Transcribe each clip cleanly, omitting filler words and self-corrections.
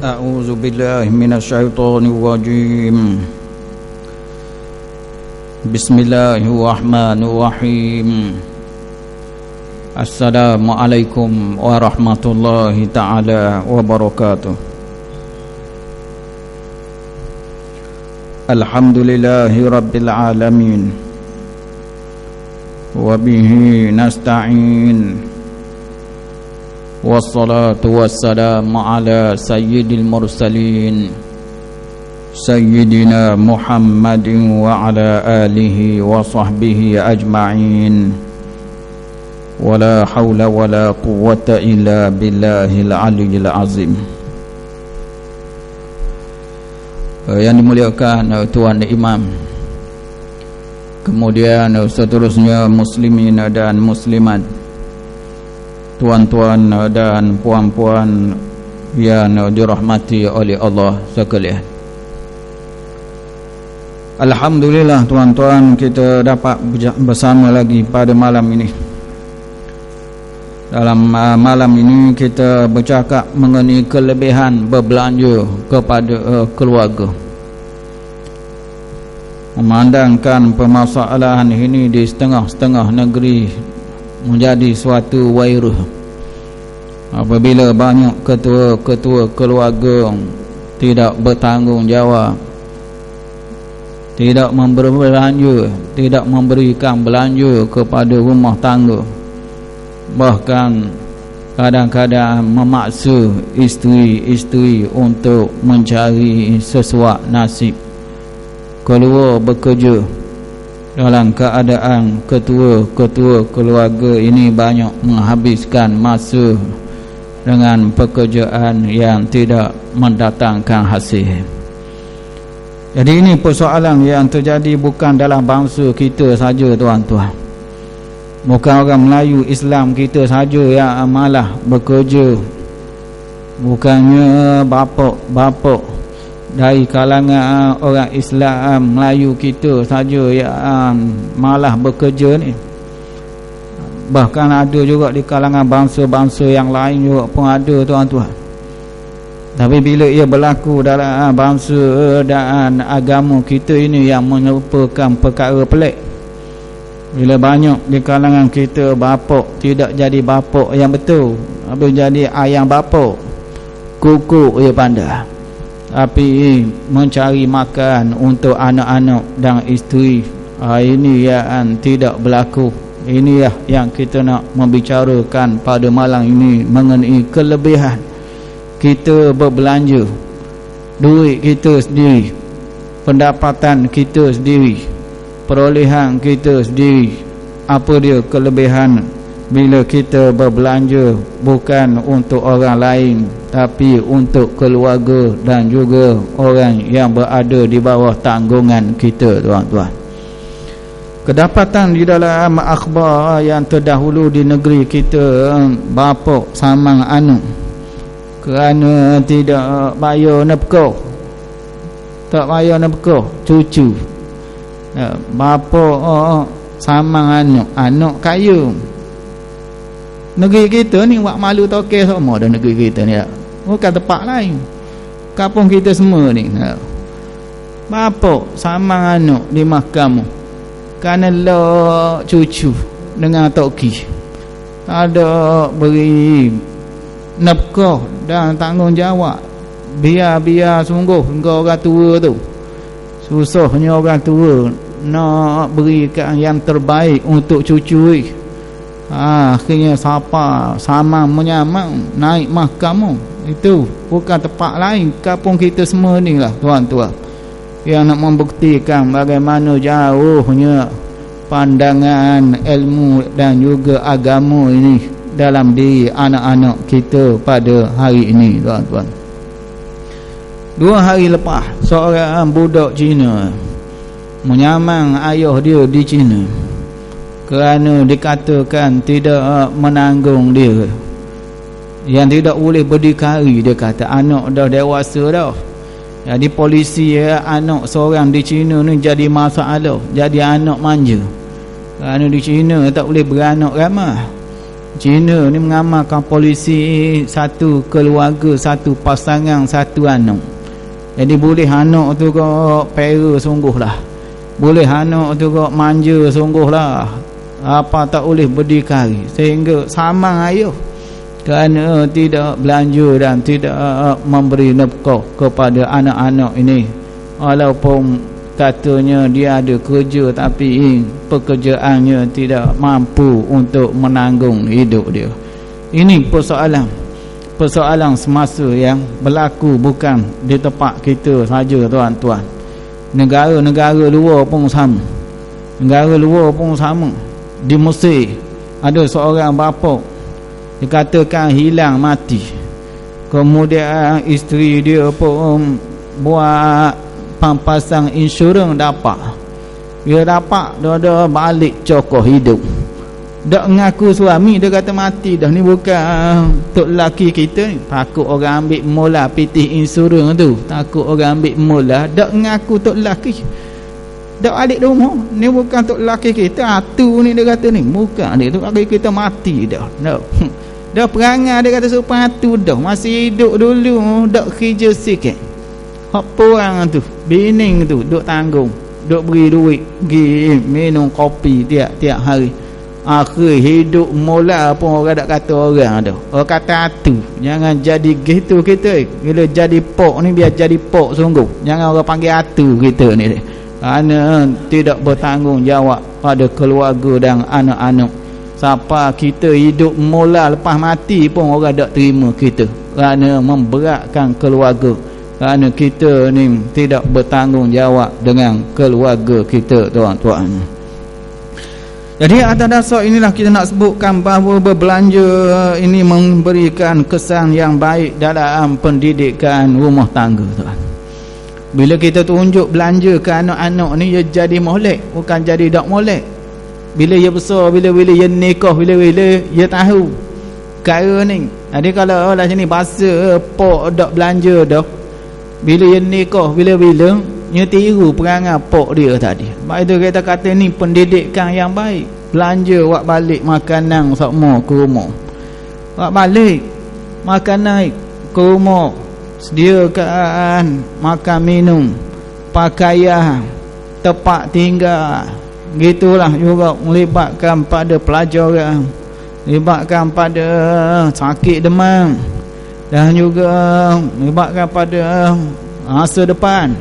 A'udzu billahi minasyaitonir rajim. Bismillahirrahmanirrahim. Assalamualaikum warahmatullahi taala wabarakatuh. Alhamdulillahi rabbil alamin. Wa bihi nasta'in. Wassalatu wassalamu ala sayyidil mursalin Sayyidina Muhammadin wa ala alihi wa sahbihi ajma'in. Wala hawla wala quwwata illa billahil aliyyil azim. Yang dimuliakan Tuan Imam, kemudian seterusnya muslimin dan muslimat, tuan-tuan dan puan-puan yang dirahmati oleh Allah sekalian. Alhamdulillah tuan-tuan, kita dapat bersama lagi pada malam ini. Dalam malam ini kita bercakap mengenai kelebihan berbelanja kepada keluarga. Memandangkan permasalahan ini di setengah-setengah negeri menjadi suatu virus. Apabila banyak ketua-ketua keluarga tidak bertanggungjawab, tidak memberi belanja, tidak memberikan belanja kepada rumah tangga, bahkan kadang-kadang memaksa isteri-isteri untuk mencari sesuap nasib, keluar bekerja. Dalam keadaan ketua-ketua keluarga ini banyak menghabiskan masa dengan pekerjaan yang tidak mendatangkan hasil. Jadi ini persoalan yang terjadi bukan dalam bangsa kita saja tuan-tuan. Bukan orang Melayu Islam kita saja yang malah bekerja. Bukannya bapak-bapak dari kalangan orang Islam Melayu kita saja yang malah bekerja ni. Bahkan ada juga di kalangan bangsa-bangsa yang lain juga pun ada tuan-tuan. Tapi bila ia berlaku dalam bangsa dan agama kita ini yang merupakan perkara pelik. Bila banyak di kalangan kita bapak tidak jadi bapak yang betul, tapi jadi ayang bapak, kuku ia pandai, tapi mencari makan untuk anak-anak dan isteri. Ini yang tidak berlaku. Inilah yang kita nak membicarakan pada malam ini mengenai kelebihan kita berbelanja, duit kita sendiri, pendapatan kita sendiri, perolehan kita sendiri. Apa dia kelebihan bila kita berbelanja bukan untuk orang lain, tapi untuk keluarga dan juga orang yang berada di bawah tanggungan kita tuan-tuan. Kedapatan di dalam akhbar yang terdahulu di negeri kita, bapa samang anak kerana tidak bayar nafkah, tak bayar nafkah cucu, bapa samang anak kaya. Negeri kita ni buat malu tokeh semua dah negeri kita ni. Bukan tempat lain, kampung kita semua ni. Bapa samang anak di mahkamah kerana lok cucu dengan toki, ada beri nafkah dan tanggungjawab. Biar sungguh engkau orang tua tu, susahnya orang tua nak berikan yang terbaik untuk cucu. Akhirnya siapa sama menyamang naik mahkamah. Itu bukan tempat lain, kampung kita semua ni lah tuan-tuan, yang nak membuktikan bagaimana jauhnya pandangan ilmu dan juga agama ini dalam diri anak-anak kita pada hari ini tuan-tuan. 2 hari lepas, seorang budak Cina menyamang ayah dia di Cina kerana dikatakan tidak menanggung dia, yang tidak boleh berdikari. Dia kata anak dah dewasa dah. Jadi polisi anak seorang di China ni jadi masalah, jadi anak manja. Kerana di China tak boleh beranak ramai. Cina ni mengamalkan polisi satu keluarga, satu pasangan, satu anak. Jadi boleh anak tu kau pera sungguhlah, boleh anak tu kau manja sungguhlah, apa tak boleh berdikari, sehingga samang ayuh kerana tidak belanja dan tidak memberi nafkah kepada anak-anak ini. Walaupun katanya dia ada kerja, tapi pekerjaannya tidak mampu untuk menanggung hidup dia. Ini persoalan semasa yang berlaku bukan di tempat kita saja, tuan-tuan. Negara-negara luar pun sama. Negara luar pun sama. Di Mesir ada seorang bapa dikatakan hilang mati. Kemudian isteri dia pun buat pampasang insurans dapat. Dia dapat, dia balik cokok hidup. Dak ngaku suami, dia kata mati dah. Ni bukan tok lelaki kita ni. Takut orang ambil mula pitih insurans tu. Takut orang ambil mula. Dak ngaku tok lelaki. Dak balik rumah. Ni bukan tok lelaki kita. Atu ni dia kata ni. Bukan dia tok lelaki kita mati dah. No. Dah perangai dia kata supaya atu dah. Masih hidup dulu. Dak kerja sikit. Apa orang tu bining tu duk tanggung, duk beri duit pergi minum kopi tiap hari. Akhir hidup mula pun orang tak kata orang tu. Orang kata atu. Jangan jadi gitu kita. Bila jadi pok ni biar jadi pok sungguh. Jangan orang panggil atu kita ni. Kerana tidak bertanggungjawab pada keluarga dan anak-anak. Siapa kita hidup mula lepas mati pun orang tak terima kita. Kerana memberatkan keluarga. Kerana kita ni tidak bertanggungjawab dengan keluarga kita, tuan-tuan. Jadi atas dasar inilah kita nak sebutkan bahawa berbelanja ini memberikan kesan yang baik dalam pendidikan rumah tangga, tuan. Bila kita tunjuk belanja ke anak-anak ni, dia jadi molek, bukan jadi tak molek. Bila dia besar, bila-bila dia nikah, bila-bila dia tahu perkara ni. Jadi kalau orang sini bahasa pok tak belanja dah, bila dia nikah, bila-bila dia tiru perangai pok dia tadi. Sebab itu kita kata ni pendidikan yang baik. Belanja buat balik makanan semua ke rumah. Buat balik makanan ke rumah. Sediakan makan minum, pakaian, tempat tinggal. Gitulah juga melibatkan pada pelajaran, melibatkan pada sakit demam, dan juga melibatkan pada masa depan.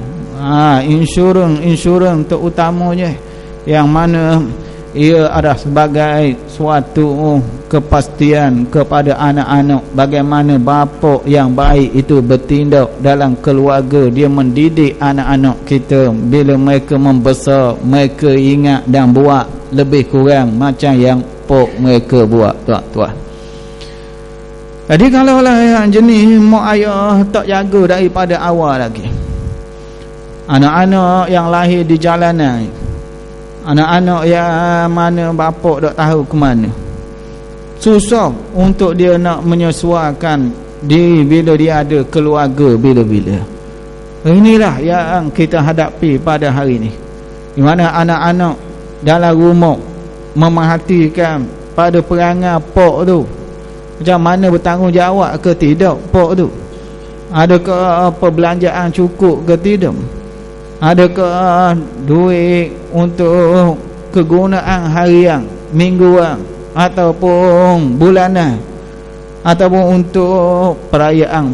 Insurans terutamanya, yang mana ia adalah sebagai suatu kepastian kepada anak-anak bagaimana bapa yang baik itu bertindak dalam keluarga. Dia mendidik anak-anak kita, bila mereka membesar mereka ingat dan buat lebih kurang macam yang pok mereka buat, tuan-tuan. Jadi kalau lah yang jenis mak ayah tak jaga daripada awal lagi, anak-anak yang lahir di jalanan, anak-anak yang mana bapak tak tahu ke mana, susah untuk dia nak menyesuaikan diri bila dia ada keluarga bila-bila. Inilah yang kita hadapi pada hari ini, di mana anak-anak dalam rumah memerhatikan pada perangai pok tu, macam mana bertanggungjawab ke tidak pok tu, adakah perbelanjaan cukup ke tidak, adakah duit untuk kegunaan harian, mingguan ataupun bulanan, ataupun untuk perayaan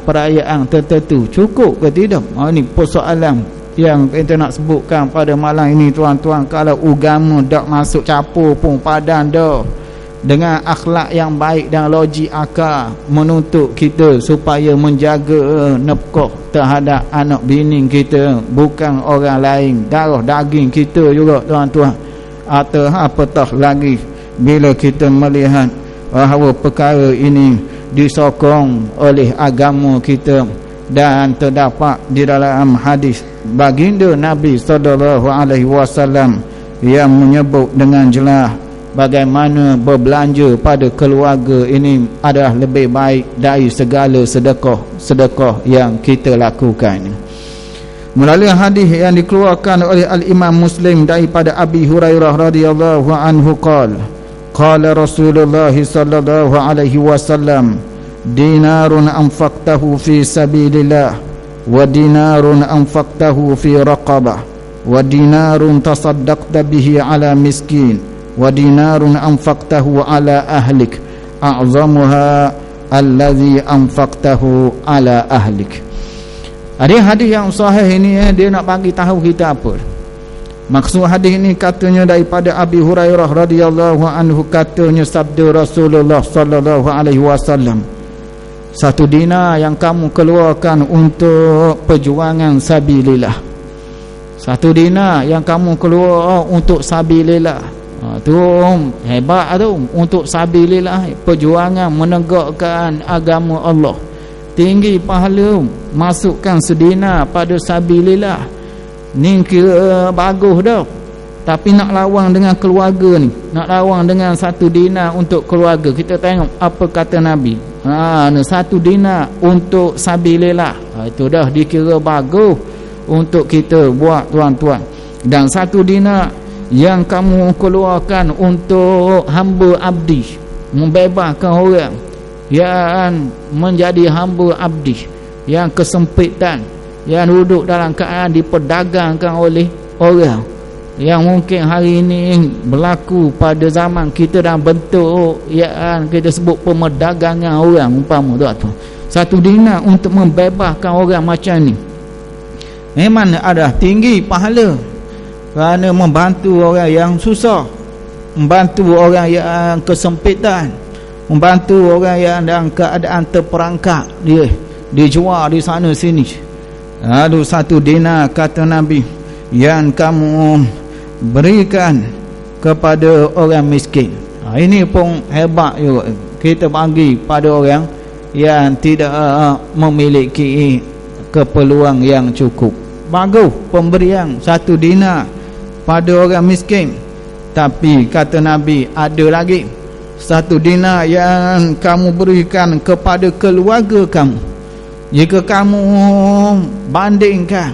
tertentu cukup ke tidak. Ini persoalan yang kita nak sebutkan pada malam ini, tuan-tuan. Kalau agama tak masuk campur pun padan dah dengan akhlak yang baik dan logik akal menuntut kita supaya menjaga nafkah terhadap anak bini kita, bukan orang lain, darah daging kita juga, tuan-tuan. Atau apatah lagi bila kita melihat bahawa perkara ini disokong oleh agama kita, dan terdapat di dalam hadis baginda Nabi SAW yang menyebut dengan jelas bagaimana berbelanja pada keluarga ini adalah lebih baik dari segala sedekah yang kita lakukan. Melalui hadis yang dikeluarkan oleh Al-Imam Muslim daripada Abi Hurairah radhiyallahu anhu qala qala Rasulullah sallallahu alaihi wasallam dinarun anfaqtahu fi sabilillah wa dinarun anfaqtahu fi raqabah wa dinarun tasaddaqta bihi ala miskin wa dinarun anfaqtahu ala ahlik a'zamuha allazi anfaqtahu ala ahlik. Ada hadis yang sahih ini dia nak bagi tahu kita apa. Maksud hadis ini katanya daripada Abi Hurairah radhiyallahu anhu, katanya sabda Rasulullah sallallahu alaihi wasallam, satu dinar yang kamu keluarkan untuk perjuangan sabilillah, satu dinar yang kamu keluar untuk sabilillah, tu hebat tu, untuk sabilillah, perjuangan menegakkan agama Allah, tinggi pahala, masukkan sedina pada sabilillah ni kira bagus dah. Tapi nak lawan dengan keluarga ni, nak lawan dengan satu dinar untuk keluarga, kita tengok apa kata Nabi. Satu dinar untuk sabilillah, itu dah dikira bagus untuk kita buat tuan-tuan. Dan satu dinar yang kamu keluarkan untuk hamba abdi, membebaskan orang yang menjadi hamba abdi, yang kesempitan, yang duduk dalam keadaan diperdagangkan oleh orang, yang mungkin hari ini berlaku pada zaman kita dalam bentuk yang kita sebut pemerdagangan orang umpama tu. Satu dinar untuk membebaskan orang macam ni memang ada tinggi pahala, kerana membantu orang yang susah, membantu orang yang kesempitan, membantu orang yang dalam keadaan terperangkap, dia dijual di sana sini. Lalu satu dinar kata Nabi yang kamu berikan kepada orang miskin. Ini pun hebat juga, kita bagi pada orang yang tidak memiliki keperluan yang cukup. Bagus pemberian satu dinar pada orang miskin. Tapi kata Nabi ada lagi satu dinar yang kamu berikan kepada keluarga kamu. Jika kamu bandingkan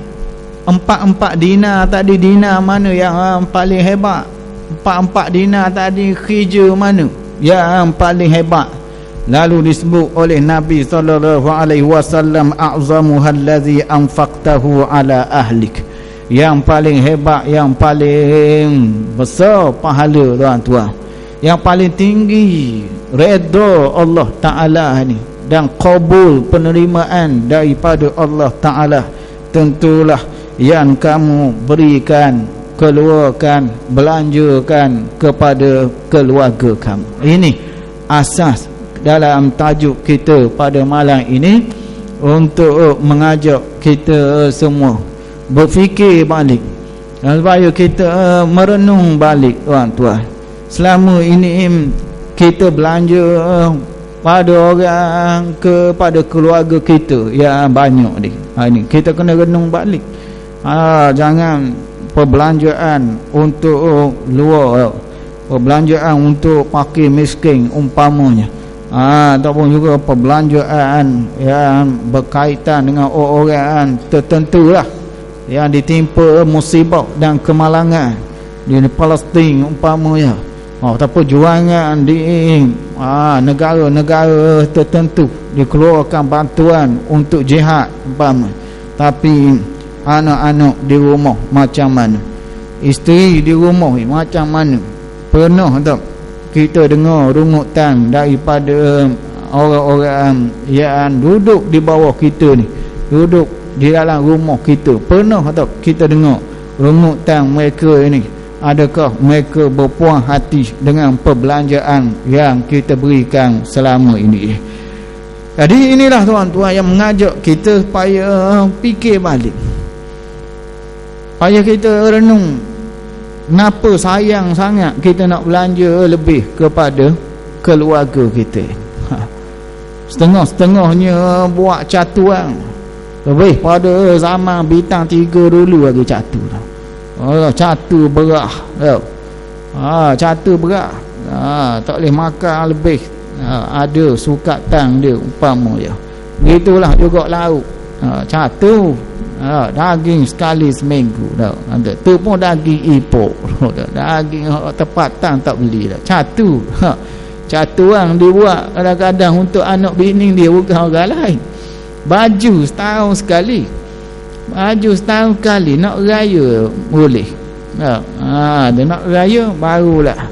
empat dinar tadi, dinar mana yang paling hebat? Empat dinar tadi kerja mana yang paling hebat? Lalu disebut oleh Nabi sallallahu alaihi wasallam, a'zamuha allazi anfaqtahu ala ahlik. Yang paling hebat, yang paling besar pahala tuan-tuan, yang paling tinggi redha Allah Ta'ala ni dan qabul penerimaan daripada Allah Ta'ala, tentulah yang kamu berikan, keluarkan, belanjakan kepada keluarga kamu. Ini asas dalam tajuk kita pada malam ini, untuk mengajak kita semua berfikir balik, supaya kita merenung balik tuan-tuan. Selama ini kita belanja pada orang, kepada keluarga kita yang banyak ni. Ini kita kena renung balik. Jangan perbelanjaan untuk luar, perbelanjaan untuk fakir miskin umpamanya, ataupun juga perbelanjaan yang berkaitan dengan orang tertentu lah, yang ditimpa musibah dan kemalangan di Palestin umpamanya, ataupun juangan di negara-negara tertentu, dikeluarkan bantuan untuk jihad umpama. Tapi anak-anak di rumah macam mana? Isteri di rumah macam mana? Pernah tak kita dengar rungutan daripada orang-orang yang duduk di bawah kita ni, duduk di dalam rumah kita? Pernah tak kita dengar rungutan mereka ini? Adakah mereka berpuas hati dengan perbelanjaan yang kita berikan selama ini? Jadi inilah tuan-tuan yang mengajak kita supaya fikir balik, supaya kita renung kenapa sayang sangat kita nak belanja lebih kepada keluarga kita. Setengah-setengahnya buat catuan lebih pada zaman bintang 3 dulu lagi catu. Catu berah, catu berah, tak boleh makan lebih, ada sukatan dia umpama dia. Begitulah juga lauk, catu, Daging sekali seminggu dah. Tu pun daging ipok. Daging tempatan tak beli dah. Catu. Catu orang dibuat kadang-kadang untuk anak bini dia, bukan orang lain. Baju setahun sekali. Nak raya boleh. Dia nak raya barulah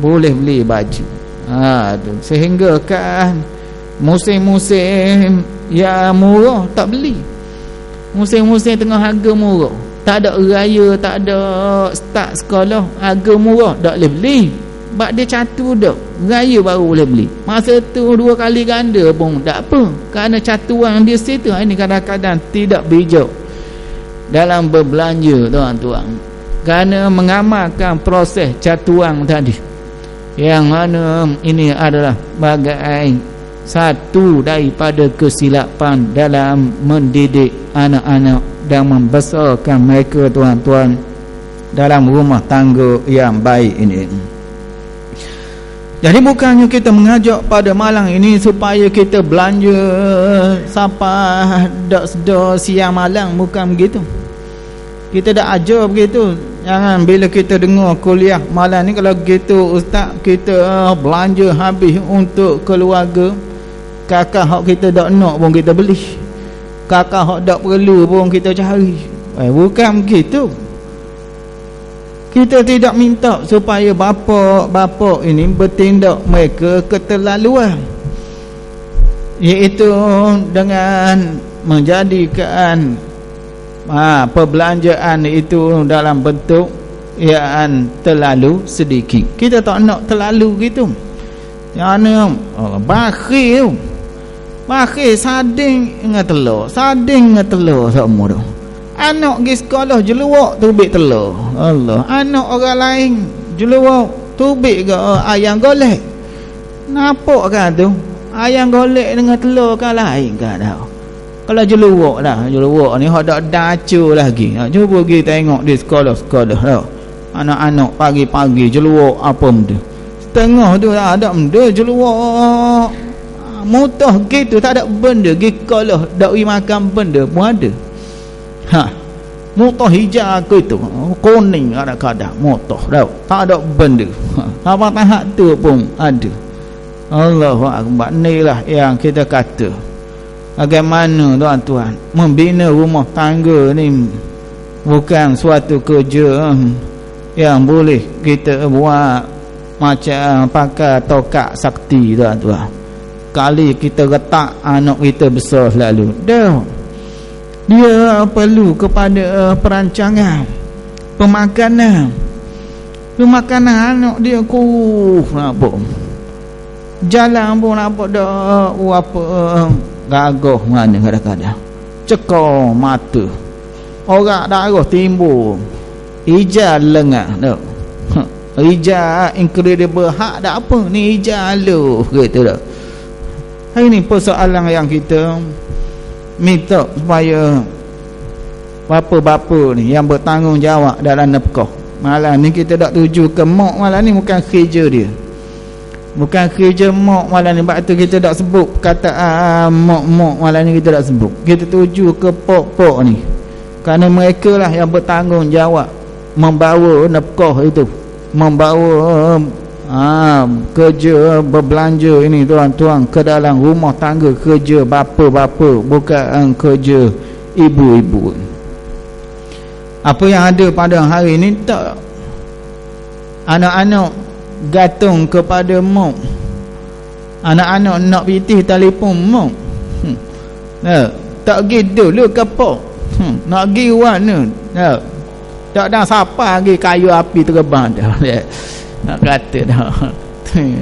boleh beli baju. Sehingga kan musim-musim yang murah tak beli. Musim-musim tengah harga murah, tak ada raya, tak ada start sekolah, harga murah tak boleh beli. Sebab dia catu dah, raya baru boleh beli. Masa tu 2 kali ganda pun tak apa, kerana catuan dia situ. Ini kadang-kadang tidak bijak dalam berbelanja, tuan-tuan, kerana mengamalkan proses catuan tadi, yang mana ini adalah bagai satu daripada kesilapan dalam mendidik anak-anak dan membesarkan mereka, tuan-tuan, dalam rumah tangga yang baik ini. Jadi bukannya kita mengajak pada malam ini supaya kita belanja sampai dak sedar siang malam, bukan begitu. Kita dah ajar begitu. Jangan bila kita dengar kuliah malam ni, kalau gitu ustaz, kita belanja habis untuk keluarga, kakak hak kita dak nak pun kita beli, kakak hak dak perlu pun kita cari. Bukan begitu. Kita tidak minta supaya bapa ini bertindak mereka keterlaluan, iaitu dengan menjadikan perbelanjaan itu dalam bentuk yang terlalu sedikit. Kita tak nak terlalu gitu. Yang bakhil sading dengan telur semua tu. Anak pergi sekolah jeluak tubik telur. Allah. Anak orang lain jeluak tubik ke ayam golek. Nampak kan tu? Ayam golek dengan telur kan lain kan dah. Kalau jeluak ni hak dak dacu lagi. Cuba pergi tengok di sekolah-sekolah dah. Anak-anak pagi-pagi jeluak apa benda. Setengah tu tak ada benda jeluak. Mutah gitu tak ada benda. Pergi sekolah dak pergi makan benda pun ada. Mutah hijau ke itu, kuning kadang-kadang mutah dah, tak ada benda. Apa tahap tu pun ada. Allahu akbar. Inilah yang kita kata, bagaimana tuan-tuan membina rumah tangga ni bukan suatu kerja yang boleh kita buat macam pakai tokak sakti, tuan-tuan. Kali kita letak anak kita besar selalu dah, dia perlu kepada perancangan pemakanan anak dia nampak jalan pun nampak dah apa gagah mana kadang-kadang cekor mata, orang darah timbul, hijau lengah dah, hijau incredible hak dah apa ni, hijau lu gitu dah. Hari ni persoalan yang kita minta supaya bapa-bapa ni yang bertanggungjawab dalam nafkah. Malam ni kita tak tuju ke mak, malam ni bukan kerja dia, bukan kerja mak malam ni. Sebab tu kita tak sebut kataan mak malam ni, kita tak sebut. Kita tuju ke pok-pok ni, kerana mereka lah yang bertanggungjawab membawa nafkah itu, membawa kerja berbelanja ini, tuan-tuan, ke dalam rumah tangga. Kerja bapa-bapa, bukan kerja ibu-ibu. Apa yang ada pada hari ini, tak anak-anak gantung kepada mak, anak-anak nak pitih telefon mak. Tak pergi dulu ke pok, nak pergi mana, tak ada siapa pergi kayu api terbang dah. Nak kata dah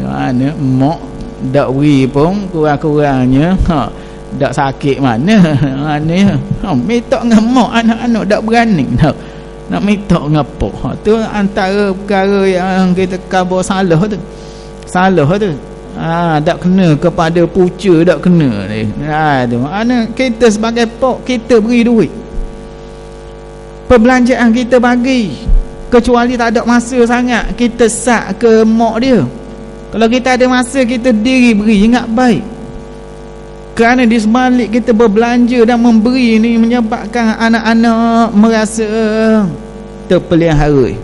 mana mak dak beri pun kurang-kurangnya dak sakit mana minta dengan mak, anak-anak dak berani nak minta dengan apa. Tu antara perkara yang kita khabar salah tu dak kena kepada puca, dak kena ni. Tu anak kita sebagai pok, kita beri duit, perbelanjaan kita bagi. Kecuali tak ada masa sangat, kita sak ke mak dia. Kalau kita ada masa, kita diri beri, ingat baik. Kerana di sebalik kita berbelanja dan memberi ni menyebabkan anak-anak merasa terpelihara,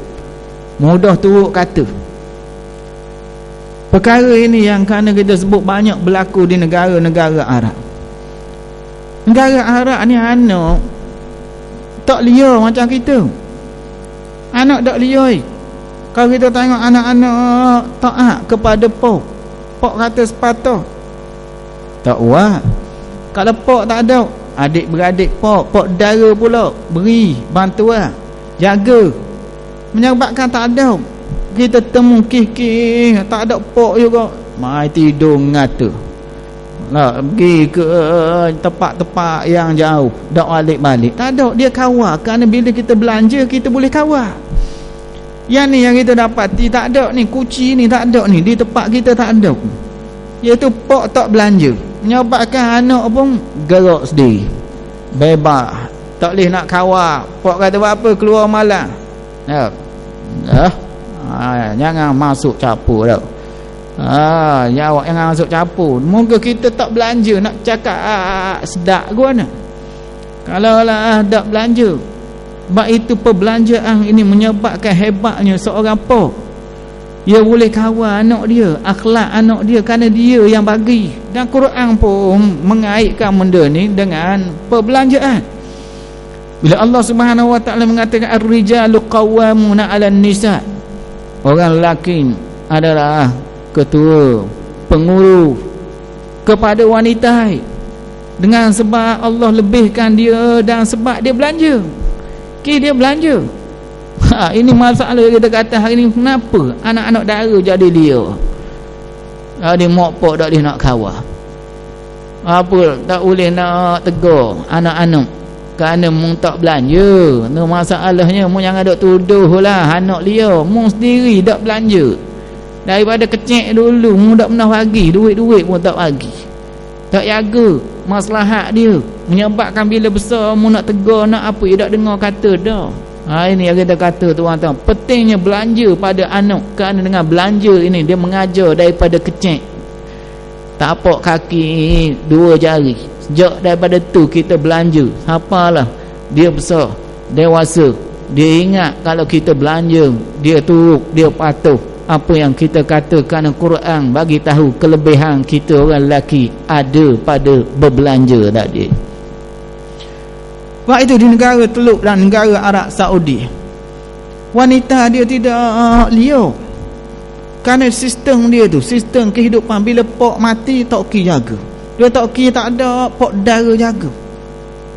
mudah turut kata. Perkara ini yang kerana kita sebut banyak berlaku di negara-negara Arab. Negara Arab ni anak tak liar macam kita. Anak tak liar. Kalau kita tengok anak-anak taat kepada pok kata sepatah, tak buat. Kalau pok tak ada, adik-beradik pok dara pula beri bantuan, jaga. Menyebabkan tak ada, kita temu kih-kih tak ada pok juga, mai tidur ngata lah, pergi ke tempat-tempat yang jauh, tak balik-balik. Tak ada, dia kawal. Kerana bila kita belanja, kita boleh kawal. Yang ni yang kita dapati tak ada ni, kuci ni tak ada ni, di tempat kita tak ada, iaitu pok tak belanja. Menyebabkan anak pun gerak sendiri, bebas, tak boleh nak kawal. Pok kata buat apa, keluar malam, jangan masuk capur dah. Jawab jangan masuk capur. Moga kita tak belanja, nak cakap sedap guna. Kalau lah tak belanja, sebab itu perbelanjaan ini menyebabkan hebatnya seorang pok. Dia boleh kawal anak dia, akhlak anak dia, kerana dia yang bagi. Dan Quran pun mengaitkan benda ni dengan perbelanjaan. Bila Allah Subhanahu wa taala mengatakan ar-rijalu qawwamuna 'alan nisa, orang lelaki adalah ketua, pengurus kepada wanita, dengan sebab Allah lebihkan dia dan sebab dia belanja. Dia belanja. Ini masalah kita kata hari ni, kenapa anak-anak dara jadi dia? Dia mokpok tak boleh nak kawal. Apa tak boleh nak tegur anak-anak kerana mung tak belanja. No, masalahnya mung jangan dok tuduh lah anak dia, mung sendiri tak belanja. Daripada kecil dulu mung tak pernah bagi duit-duit pun tak bagi, tak jaga maslahat dia. Menyebabkan bila besar mung nak tegur nak apa, dia tak dengar kata dah. Ini yang kita kata tuan-tuan, pentingnya belanja pada anak. Kerana dengan belanja ini dia mengajar daripada kecil. Tapak kaki, dua jari. Sejak daripada tu kita belanja. Apalah dia besar, dewasa, dia ingat kalau kita belanja, dia turut, dia patuh apa yang kita kata. Kerana Quran bagi tahu kelebihan kita orang lelaki ada pada berbelanja tadi. Sebab itu di negara Teluk dan negara Arab Saudi, wanita dia tidak liar. Kerana sistem dia tu, sistem kehidupan, bila pok mati tak ki jaga, dia tak ki, tak ada pok dara jaga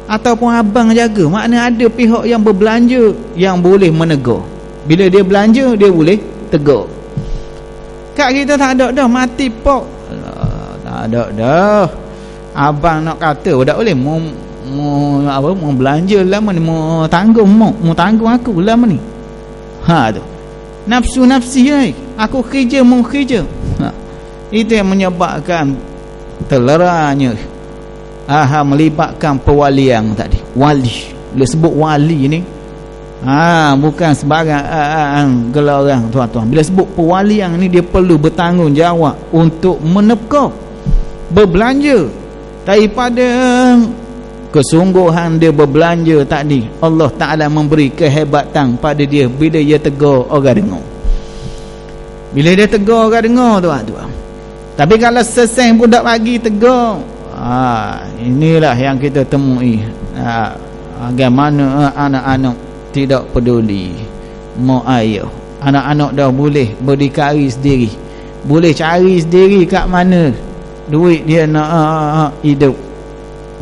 ataupun abang jaga. Makna ada pihak yang berbelanja yang boleh menegur. Bila dia belanja, dia boleh tegur. Kat kita tak ada dah, mati pok tak ada dah. Abang nak kata tak boleh, mau belanja lama ni, mau tanggung aku lama ni. Tu nafsu-nafsi aku kerja mau kerja. Itu yang menyebabkan teleranya melibatkan pewalian tadi. Wali, bila sebut wali ni bukan sebarang gelar orang tuan-tuan. Bila sebut pewalian ni, dia perlu bertanggungjawab untuk menepkah berbelanja daripada kesungguhan dia berbelanja tadi. Allah Ta'ala memberi kehebatan pada dia bila dia tegur orang dengar. Bila dia tegur orang dengar tuan-tuan. Tapi kalau seseng pun tak bagi tegur, inilah yang kita temui. Bagaimana anak-anak tidak peduli mak ayah. Anak-anak dah boleh berdikari sendiri, boleh cari sendiri kat mana duit dia nak hidup.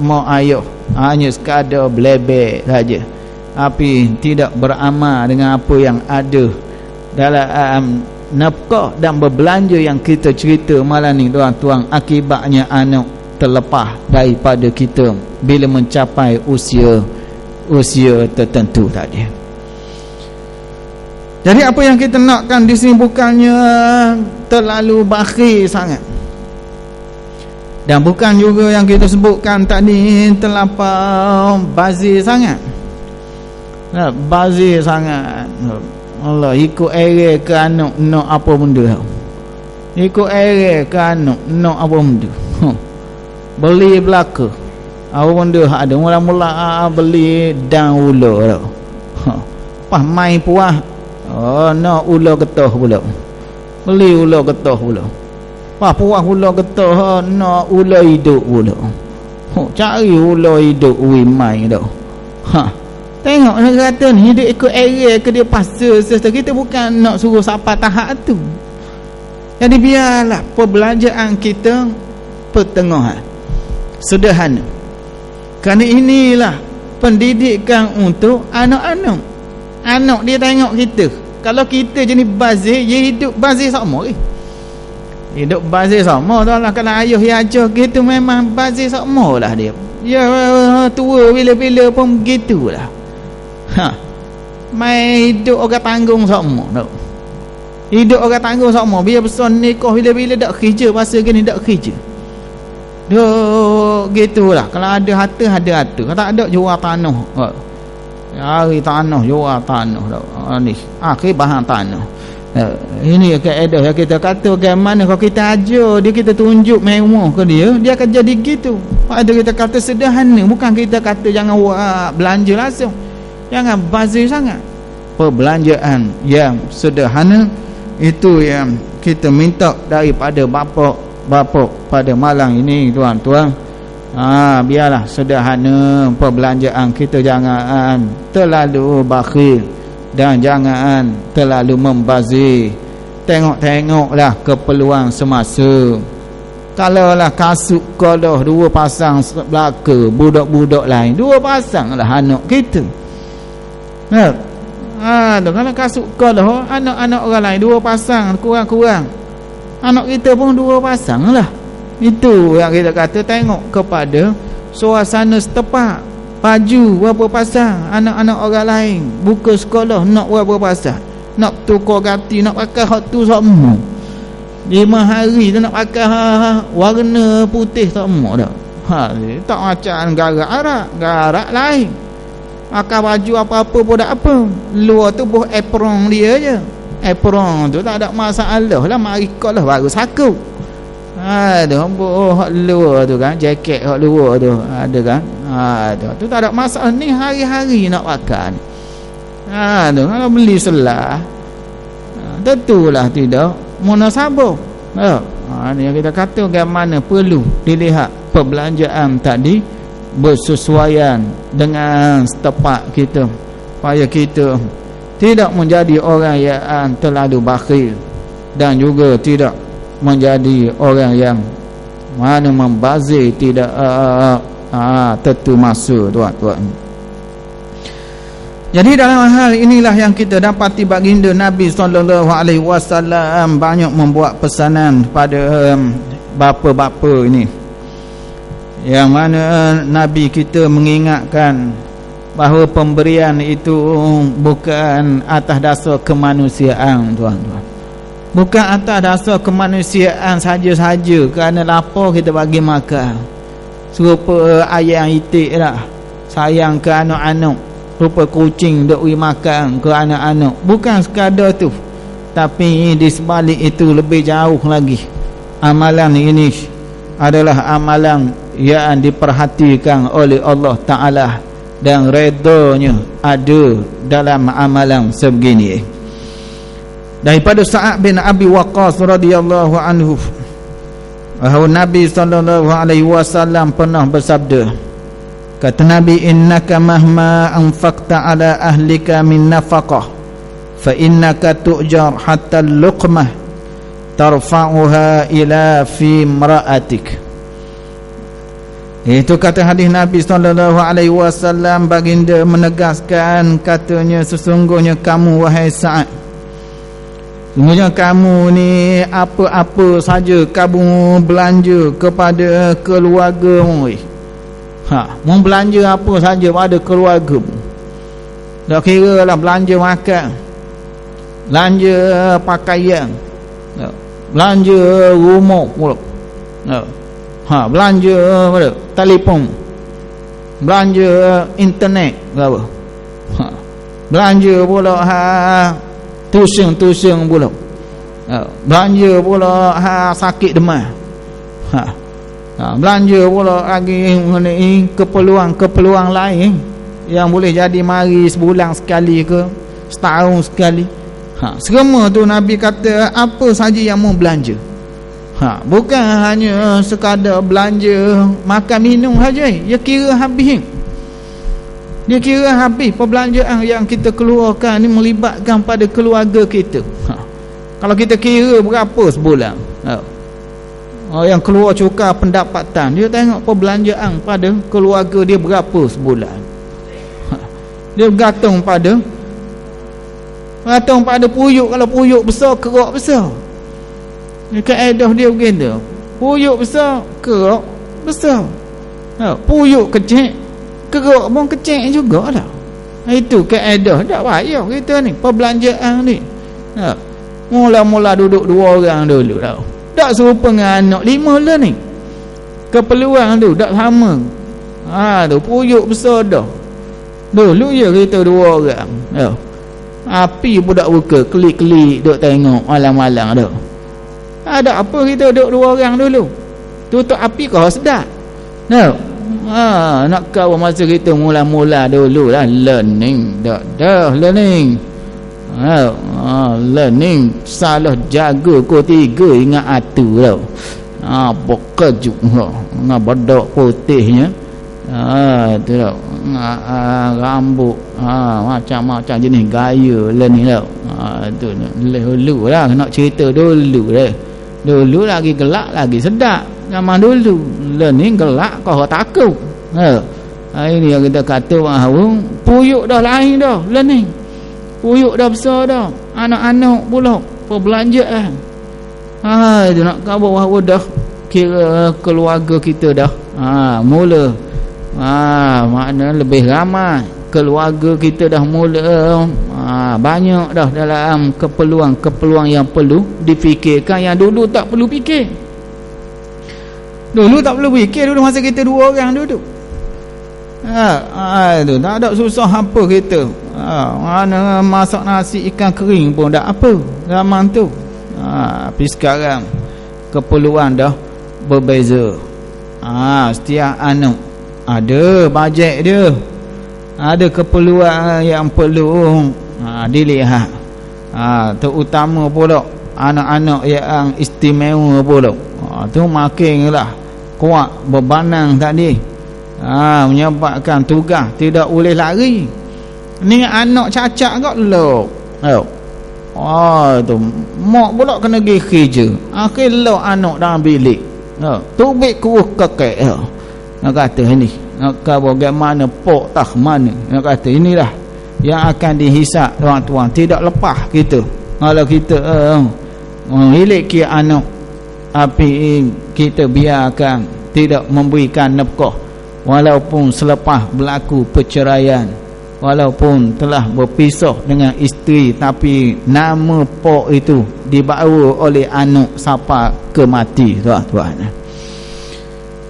Mak ayah hanya sekadar belebek saja, tapi tidak beramal dengan apa yang ada dalam nafkah dan berbelanja yang kita cerita malam ni tuan-tuan. Akibatnya anak terlepas daripada kita bila mencapai usia tertentu tadi. Jadi apa yang kita nakkan di sini bukannya terlalu bakhil sangat, dan bukan juga yang kita sebutkan tadi terlampau bazir sangat. Bazir sangat. Allah ikut area ke anak nak apa benda. Ikut area ke anak nak apa benda. beli belaka. Apa benda ada mula-mula beli dan ular tu. Pas main puas, nak ular getah pula. Beli ular getah pula. Pas puas ular getah, nak ular hidup pula. Cari ular hidup main tu. Tengok nak kata ni hidup ikut area ke dia pasal kita bukan nak suruh siapa tahap tu. Jadi biarlah perbelanjaan kita pertengahan, sederhana. Kerana inilah pendidikan untuk anak-anak. Anak dia tengok kita. Kalau kita jenis bazir, dia hidup bazir sama. Hidup bazir sama tu lah. Kalau ayah yang ajar gitu memang bazir sama lah dia. Ya tua bila-bila pun begitulah. Main hidup orang tanggung sama tu. Hidup orang tanggung sama. Biar besar nikah bila-bila tak kerja. Pasal gini tak kerja. Duk gitulah. Kalau ada harta, ada harta. Kalau tak ada, jual tanah. Hari tanah, jual tanah. Ni akhir bahan tanah. Ini kaedah yang kita kata bagaimana kalau kita ajar dia, kita tunjuk mewah ke dia akan jadi gitu. Ada kita kata sederhana. Bukan kita kata jangan belanja langsung. Jangan bazir sangat. Perbelanjaan yang sederhana itu yang kita minta daripada bapa pada malam ini, tuan-tuan. Biarlah sederhana perbelanjaan kita, jangan terlalu bakhil dan jangan terlalu membazir. Tengok-tengoklah keperluan semasa. Kalaulah kasut kodoh dua pasang belaka, budak-budak lain dua pasang lah anak kita. Kalau kasut kodoh anak-anak orang lain dua pasang, kurang-kurang anak kita pun dua pasang lah. Itu yang kita kata, tengok kepada suasana setempat. Baju berapa pasang, anak-anak orang lain buka sekolah nak berapa pasang, nak tukar ganti, nak pakai hak tu sama. 5 hari tu nak pakai warna putih sama dah. Tak macam garak Arab. Garak lain, pakai baju apa-apa pun tak apa. Luar tu buh apron dia je. Apron tu tak ada masalah lah. Mari sekolah baru sakut. Ada hak luar tu kan, jaket hak luar tu ada kan. Tu tak ada masalah. Ni hari-hari nak pakai. Tu kalau beli selah, tentulah tidak munasabah. Ni yang kita kata bagaimana perlu dilihat perbelanjaan tadi bersesuaian dengan setempat kita, supaya kita tidak menjadi orang yang terlalu bakhil dan juga tidak menjadi orang yang mana membazir tidak tentu masa, tuan-tuan. Jadi dalam hal inilah yang kita dapati baginda Nabi SAW banyak membuat pesanan pada bapa-bapa ini, yang mana Nabi kita mengingatkan bahawa pemberian itu bukan atas dasar kemanusiaan, tuan-tuan. Bukan atas dasar kemanusiaan saja-saja kerana lapar kita bagi makan. Serupa ayam itik lah, sayang ke anak-anak. Rupa kucing duk beri makan ke anak-anak. Bukan sekadar tu, tapi di sebalik itu lebih jauh lagi. Amalan ini adalah amalan yang diperhatikan oleh Allah Ta'ala dan redanya ada dalam amalan sebegini. Daripada Sa'ad bin Abi Waqqas radhiyallahu anhu, bahawa Nabi SAW pernah bersabda, kata Nabi, innaka mahma anfaqta ala ahlika min nafaqah fa innaka tu'jar hatta luqmah tarfa'uha ila fi imra'atik. Itu kata hadis Nabi SAW. Baginda menegaskan, katanya, sesungguhnya kamu wahai Sa'ad, sesungguhnya kamu ni apa-apa saja kamu belanja kepada keluargamu, mau belanja apa saja pada keluarga, tak kira lah belanja makan, belanja pakaian, belanja rumah pula, belanja telefon, belanja internet, belanja pula tusing pula, belanja pula sakit demam, Belanja pula lagi mengenai keperluan lain yang boleh jadi mari sebulan sekali ke setahun sekali. Semua tu Nabi kata apa saja yang mau belanja. Bukan hanya sekadar belanja makan minum saja. Dia kira habis. Dia kira habis perbelanjaan yang kita keluarkan ni melibatkan pada keluarga kita. Kalau kita kira berapa sebulan, yang keluar cukai pendapatan, dia tengok perbelanjaan pada keluarga dia berapa sebulan. Dia bergantung pada puyuk. Kalau puyuk besar, kerak besar. Kaedah dia begitu. Puyuk besar, kerak besar. Puyuk kecil, kerak pun kecil jugalah. Itu kaedah. Tak payah kita ni perbelanjaan ni. Mula-mula duduk 2 orang dulu tau. Tak serupa dengan anak 5 lah ni. Keperluan tu tak sama. Tu puyuk besar dah. Dulu je kita 2 orang. Api pun tak buka, klik-klik duk tengok malam-malam dah. Ada apa kita duduk 2 orang dulu. Tutup api kau sedap. Nak kau masa kita mula-mula dulu lah learning. Dah learning. Learning salah jaga ko 3 ingat atu tau. Bekejuk dengan bedok putihnya. Tu tau. Rambut macam-macam jenis gaya learning tau. Tu dulu lah nak cerita dulu dah. Dulu lagi gelak lagi sedap. Zaman dulu learning gelak kau takut. Ini yang kita kata bahawa puyuk dah lain dah learning. Puyuk dah besar dah. Anak-anak pula perbelanjaan. Itu nak khabar bahawa dah kira keluarga kita dah mula makna lebih ramai. Keluarga kita dah mula banyak dah dalam keperluan yang perlu difikirkan, yang dulu tak perlu fikir. Dulu tak perlu fikir dulu masa kita 2 orang duduk. Itu tak ada susah apa kita. Mana masak nasi ikan kering pun tak apa zaman tu. Tapi sekarang keperluan dah berbeza. Setiap anak ada bajet dia, ada keperluan yang perlu dilihat. Terutama pula anak-anak yang istimewa pula. Tu makinlah kuat bebanang tadi. Menyebabkan tugas tidak boleh lari. Ni anak cacat kat lo. Tu mak pula kena pergi kerja. Akhir lo anak dalam bilik. Tubik kuruh kekek. Nak kata ni, nak kata bagaimana pok tak mana. Nak kata inilah yang akan dihisap tuan-tuan. Tidak lepas kita. Kalau kita memiliki anak, tapi kita biarkan tidak memberikan nafkah, walaupun selepas berlaku perceraian, walaupun telah berpisah dengan isteri, tapi nama pok itu dibawa oleh anak sampai ke mati, tuan-tuan.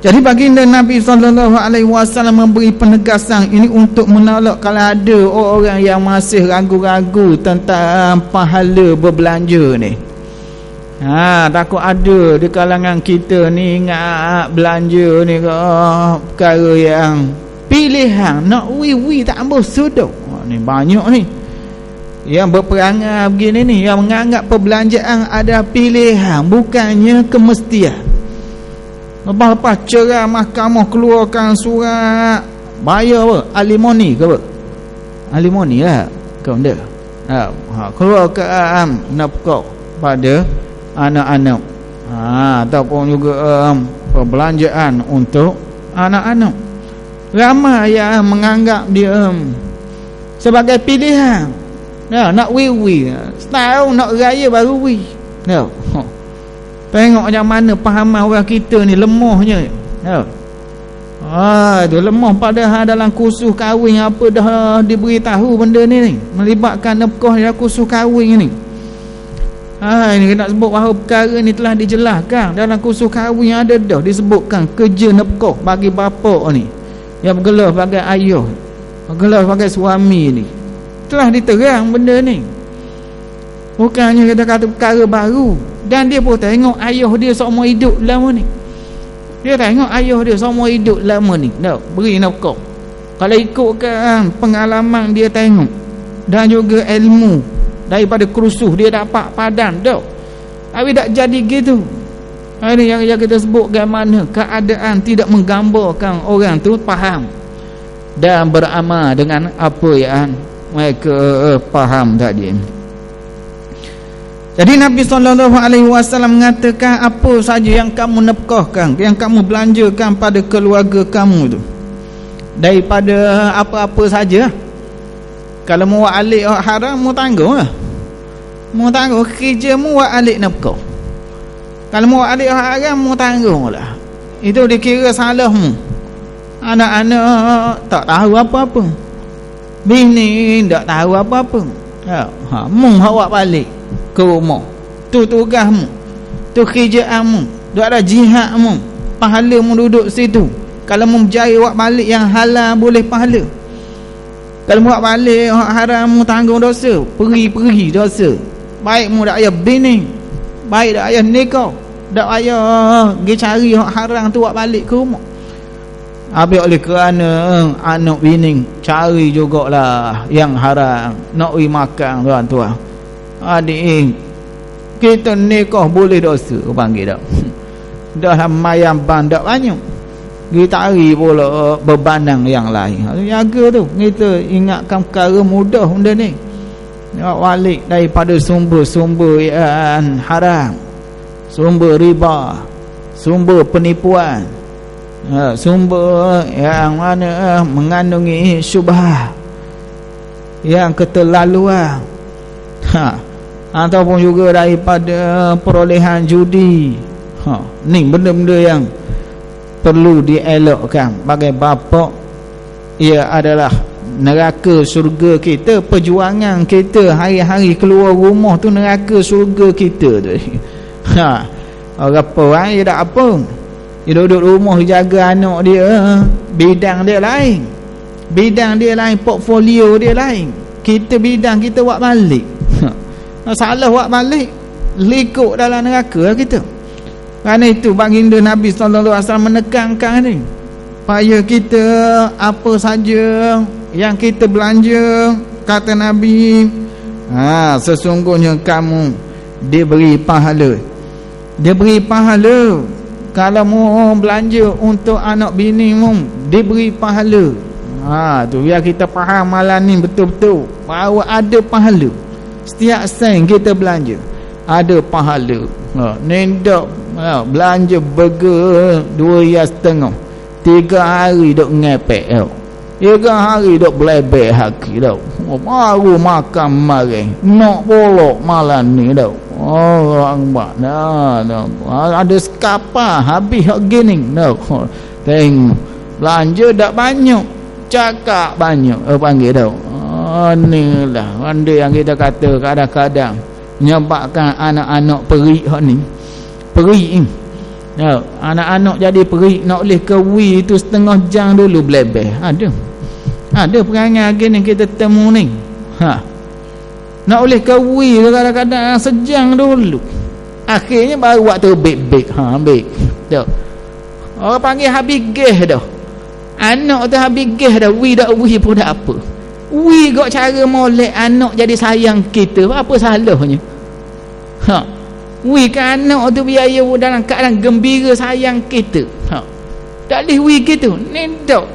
Jadi baginda Nabi SAW memberi penegasan ini untuk menolak kalau ada orang yang masih ragu-ragu tentang pahala berbelanja ni. Takut ada di kalangan kita ni ingat belanja ni perkara yang pilihan, nak wi tak ambil sudah. Ni banyak ni yang berperangai begini ni, yang menganggap perbelanjaan ada pilihan, bukannya kemestian. Lepas cerai mahkamah keluarkan surat bayar apa? Alimoni ke apa? Alimoni lah kau dia. Keluarkan nafkah pada anak-anak. Ataupun juga perbelanjaan untuk anak-anak. Ramai yang menganggap dia sebagai pilihan. Nak wi setahun nak raya baru wi. Tengok macam mana pahaman orang kita ni lemahnya. Itu lemah padahal dalam kursus kahwin apa dah diberitahu benda ni melibatkan nafkah dalam kursus kahwin ni. Ini nak sebut bahawa perkara ni telah dijelaskan dalam kursus kahwin yang ada dah disebutkan kerja nafkah bagi bapa ni yang bergelar sebagai ayah, bergelar sebagai suami ni. Telah diterang benda ni. Bukannya kita kata perkara baru. Dan dia pun tengok ayah dia seumur hidup lama ni. Dia tengok ayah dia semua hidup lama ni, tak beri nafkah. Kalau ikutkan pengalaman dia tengok dan juga ilmu daripada kerusuh dia dapat padan, tak. Tapi tak jadi gitu. Ini yang kita sebut bagaimana keadaan tidak menggambarkan orang tu faham dan beramal dengan apa yang mereka faham tadi. Jadi Nabi SAW mengatakan apa saja yang kamu nafkahkan, yang kamu belanjakan pada keluarga kamu tu, daripada apa-apa saja. Kalau mu buat alik haram, mu tanggung lah. Mu tanggung kerja mu buat alik nafkah. Kalau mu buat alik haram, mu tanggung lah. Itu dikira salahmu. Anak-anak tak tahu apa-apa, bini tak tahu apa-apa. Mu bawa balik ke rumah, tu tugasmu, tu kerjaanmu, tu ada jihadmu, pahalamu duduk situ. Kalau mu berjaya buat balik yang halal boleh pahala. Kalau buat balik haram mu tanggung dosa, pergi dosa. Baik mu dak ayah bini, baik dak ayah nikah, dak ayah pergi cari haram tu buat balik ke rumah. Habis oleh kerana anak bini cari jugalah yang haram, nak pergi makan tuan-tuan. Adik, kita nikah boleh dosa, panggil tak? Dah mayam bandak banyak, kita tarik pula bebanang yang lain. Jaga tu, kita ingatkan perkara mudah benda ni. Balik daripada sumber-sumber yang haram, sumber riba, sumber penipuan, sumber yang mana mengandungi syubhat, yang keterlaluan, ataupun juga daripada perolehan judi. Ni benda-benda yang perlu dielakkan. Bagai bapa, ia adalah neraka surga kita. Perjuangan kita hari-hari keluar rumah tu neraka surga kita tu. Orang apa dia tak apa, dia duduk rumah jaga anak dia, bidang dia lain, bidang dia lain, portfolio dia lain. Kita bidang kita buat balik, salah buat balik, likut dalam neraka kita. Kerana itu baginda Nabi SAW menekankan ni, supaya kita apa saja yang kita belanja, kata Nabi, sesungguhnya kamu diberi pahala. Dia beri pahala. Kalau mu belanja untuk anak bini mu, diberi pahala. Tu biar kita faham malam ni betul-betul bahawa ada pahala. Setiap sen kita belanja ada pahala. Nendak belanja burger 2.5, 3 hari duk ngepek tau, 3 hari duk belebek haki tau, baru makan mari nak bolok malam ni tau. Akbar. Ada skapa habis hak gini tau. Tengok belanja tak banyak, cakap banyak, panggil tau. Ni lah benda yang kita kata kadang-kadang menyebabkan anak-anak perik hak ni. Perik ni, anak-anak jadi perik, nak boleh ke wi tu setengah jam dulu belebeh. Ada perangai gini kita temu ni. Nak boleh ke wi kadang-kadang sejam dulu, akhirnya baru waktu beg-beg. Beg dah, orang panggil habis gas dah. Anak tu habis gas dah, wi dak wi pun tak apa. Wi gak cara molek anak jadi sayang kita, apa salahnya? Wi kan anak tu biaya dalam keadaan gembira sayang kita. Tak boleh wi gitu. Ni tak.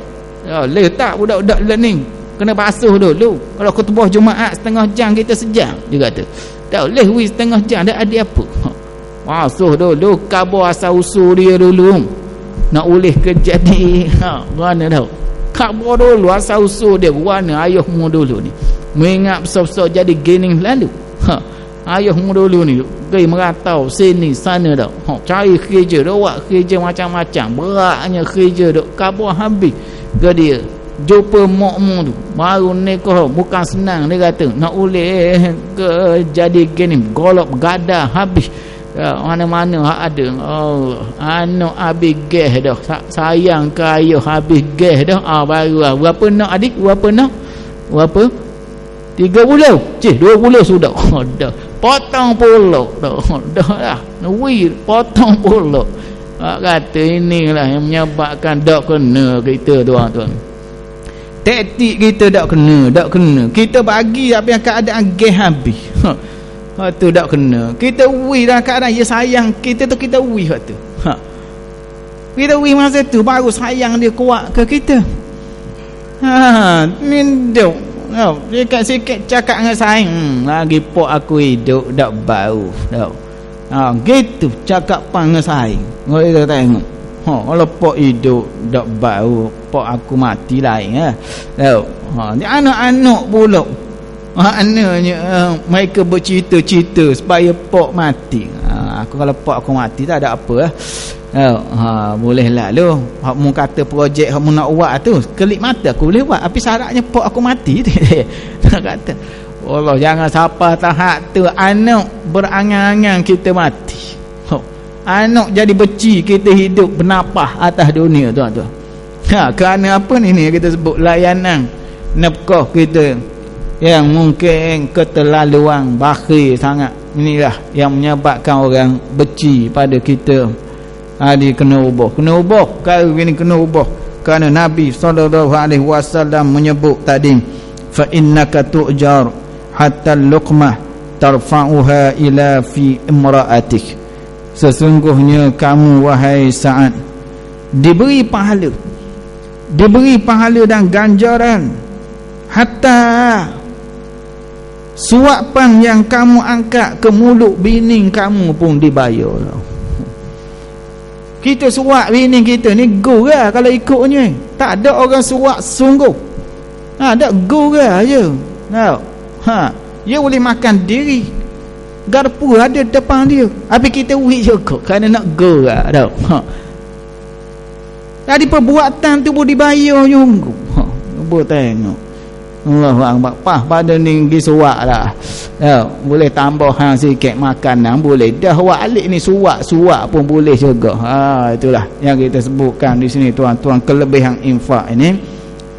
Letak budak-budak learning kena basuh dulu. Kalau khutbah Jumaat setengah jam kita sejam, dia kata. Tak boleh wi setengah jam, dah ada apa? Basuh dulu, khabar asal usul dia dulu. Nak boleh kejadi mana tahu. Khabar dulu asal usul dia, warna ayahmu dulu ni. Mengingat besar-besar jadi gini lalu. Ayahmu dulu ni pergi merantau sini sana dah. Cari kerja, dah buat kerja macam-macam. Beratnya kerja dah, khabar habis ke dia. Jumpa makmu tu, baru nikah, bukan senang dia kata. Nak boleh ke jadi gini, golok gadah habis. Mana-mana ada. Anak habis gas dah, sayang ke ayah habis gas dah. Baru berapa nak adik? Berapa nak? Berapa? 3 bulan? 2 bulan sudah. Dah potong pulak dah. Dah lah. Wi potong pulak. Kata inilah yang menyebabkan tak kena kita tuan-tuan. Taktik kita tak kena. Kita bagi apa yang keadaan gas habis. Tu tak kena. Kita wui dalam keadaan dia sayang kita tu, kita wui tu. Kita wui masa tu baru sayang dia kuat ke kita. Ni duk. Sikit-sikit cakap dengan sayang. Lagi pok aku hidup dak bau. Gitu cakap dengan sayang. Kita tengok. Kalau pok hidup dak bau, pok aku mati lain ni anak-anak pula. Anaknya mereka bercerita-cerita supaya pok mati. Aku kalau pok aku mati tak ada apa boleh lah lu. Hak mu kata projek hak mu nak buat tu, kelip mata aku boleh buat, tapi syaratnya pok aku mati. Nak kata Allah, jangan siapa tahap tu anak berangan-angan kita mati. Anak jadi beci kita hidup bernafas atas dunia tuan-tuan. Kerana apa ni kita sebut layanan nafkah kita yang mungkin keterlaluan, bakhil sangat. Inilah yang menyebabkan orang beci pada kita. Dia kena ubah kalau ini kena ubah. Kerana Nabi SAW menyebut tadi, fa innaka tu'jar hatta luqmah tarfa'uha ila fi imra'atik. Sesungguhnya kamu wahai Sa'ad diberi pahala dan ganjaran hatta suapan yang kamu angkat ke mulut bini kamu pun dibayar. Kita suap bini kita ni gurau kalau ikutnya. Tak ada orang suap sungguh. Ada gurau je. Dia boleh makan diri. Garpu ada depan dia. Habis kita wih juga kerana nak gurau tau. Tadi perbuatan tu pun dibayar juga. Cuba tengok. Allahu Akbar. Pah pada ni pergi suak dah. Boleh tambah hang sikit makanan boleh. Dah wak alik ni suak pun boleh juga. Itulah yang kita sebutkan di sini tuan-tuan, kelebihan infak ini.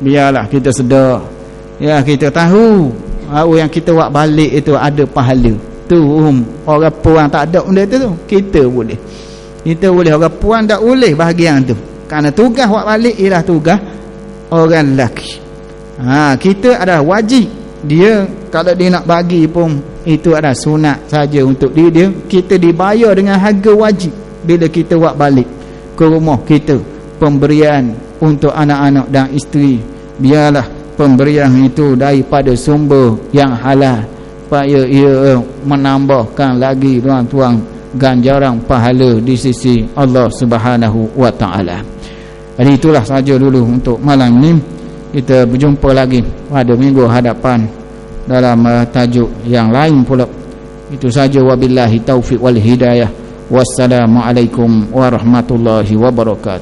Biarlah kita sedar. Ya, kita tahu yang kita buat balik itu ada pahala. Tu orang puan tak ada benda tu. Kita boleh. Orang puan tak boleh bahagian tu. Kerana tugas buat balik ialah tugas orang lelaki. Kita ada wajib. Dia kalau dia nak bagi pun itu ada sunat saja untuk dia. Kita dibayar dengan harga wajib bila kita buat balik ke rumah kita. Pemberian untuk anak-anak dan isteri, biarlah pemberian itu daripada sumber yang halal, supaya ia menambahkan lagi tuan-tuan ganjaran pahala di sisi Allah Subhanahu wa taala. Jadi itulah saja dulu untuk malam ini. Kita berjumpa lagi pada minggu hadapan dalam tajuk yang lain pula. Itu saja, wabillahi taufiq wal hidayah. Wassalamualaikum warahmatullahi wabarakatuh.